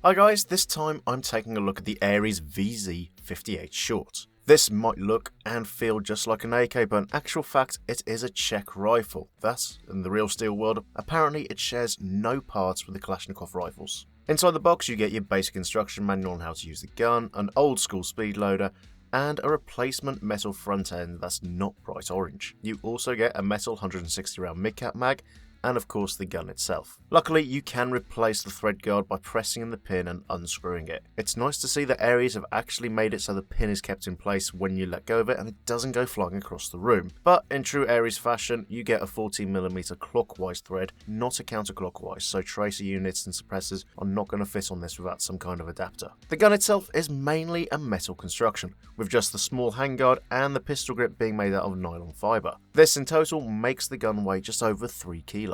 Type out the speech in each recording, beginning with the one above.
Hi guys, this time I'm taking a look at the Ares VZ.58 short. This might look and feel just like an AK, but in actual fact it is a Czech rifle. Thus, in the real steel world, apparently it shares no parts with the Kalashnikov rifles. Inside the box you get your basic instruction manual on how to use the gun, an old school speed loader, and a replacement metal front end that's not bright orange. You also get a metal 160 round mid-cap mag, and of course the gun itself. Luckily you can replace the thread guard by pressing in the pin and unscrewing it. It's nice to see that Ares have actually made it so the pin is kept in place when you let go of it and it doesn't go flying across the room. But in true Ares fashion, you get a 14mm clockwise thread, not a counterclockwise, so tracer units and suppressors are not going to fit on this without some kind of adapter. The gun itself is mainly a metal construction, with just the small handguard and the pistol grip being made out of nylon fibre. This in total makes the gun weigh just over 3 kilos.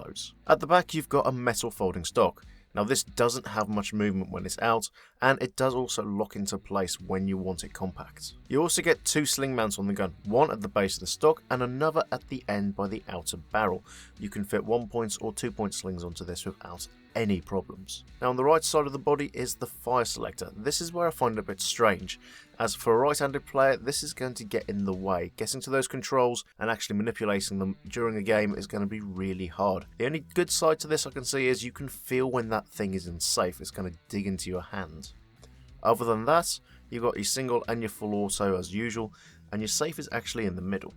At the back you've got a metal folding stock. Now this doesn't have much movement when it's out, and it does also lock into place when you want it compact. You also get 2 sling mounts on the gun, one at the base of the stock and another at the end by the outer barrel. You can fit 1-point or 2-point slings onto this without any problems. Now on the right side of the body is the fire selector. This is where I find it a bit strange, as for a right-handed player this is going to get in the way. Getting to those controls and actually manipulating them during a game is going to be really hard. The only good side to this I can see is you can feel when that thing is unsafe, it's going to dig into your hand. Other than that, you've got your single and your full auto as usual, and your safe is actually in the middle.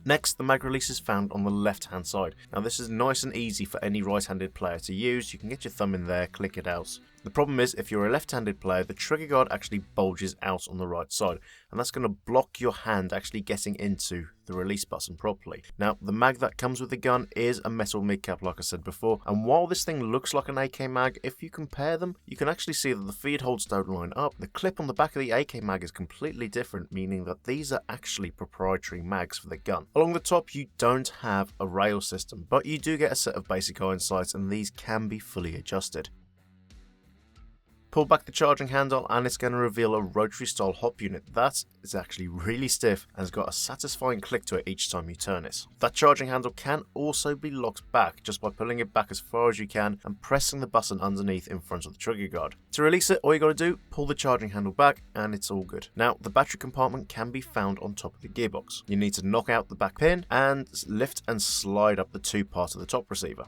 Next, the mag release is found on the left hand side. Now this is nice and easy for any right-handed player to use. You can get your thumb in there, click it out. The problem is, if you're a left-handed player, the trigger guard actually bulges out on the right side, and that's going to block your hand actually getting into the release button properly. Now, the mag that comes with the gun is a metal mid-cap like I said before, and while this thing looks like an AK mag, if you compare them, you can actually see that the feed holes don't line up. The clip on the back of the AK mag is completely different, meaning that these are actually proprietary mags for the gun. Along the top, you don't have a rail system, but you do get a set of basic iron sights, and these can be fully adjusted. Pull back the charging handle and it's going to reveal a rotary style hop unit that is actually really stiff and has got a satisfying click to it each time you turn it. That charging handle can also be locked back just by pulling it back as far as you can and pressing the button underneath in front of the trigger guard. To release it, all you got to do, pull the charging handle back and it's all good. Now the battery compartment can be found on top of the gearbox. You need to knock out the back pin and lift and slide up the 2 parts of the top receiver.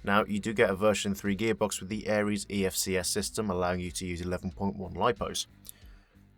Now, you do get a version 3 gearbox with the Ares EFCS system allowing you to use 11.1 lipos.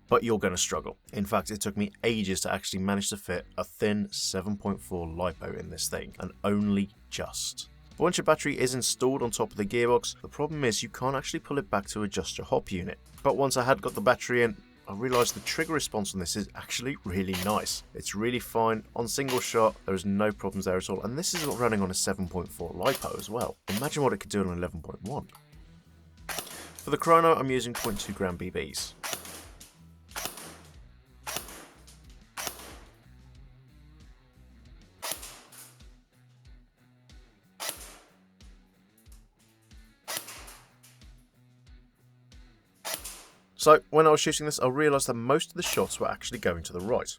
But you're going to struggle. In fact, it took me ages to actually manage to fit a thin 7.4 lipo in this thing, and only just. But once your battery is installed on top of the gearbox, the problem is you can't actually pull it back to adjust your hop unit. But once I had got the battery in, I realised the trigger response on this is actually really nice. It's really fine. On single shot, there is no problems there at all. And this is running on a 7.4 lipo as well. Imagine what it could do on 11.1. For the Chrono, I'm using 0.2 gram BBs. So when I was shooting this, I realised that most of the shots were actually going to the right.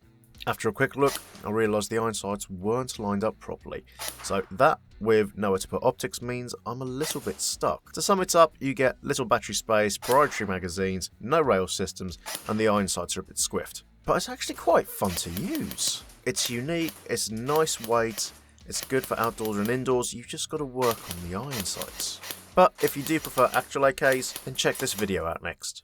After a quick look, I realised the iron sights weren't lined up properly. So that, with nowhere to put optics, means I'm a little bit stuck. To sum it up, you get little battery space, proprietary magazines, no rail systems, and the iron sights are a bit squiffed. But it's actually quite fun to use. It's unique, it's nice weight, it's good for outdoors and indoors, you've just got to work on the iron sights. But if you do prefer actual AKs, then check this video out next.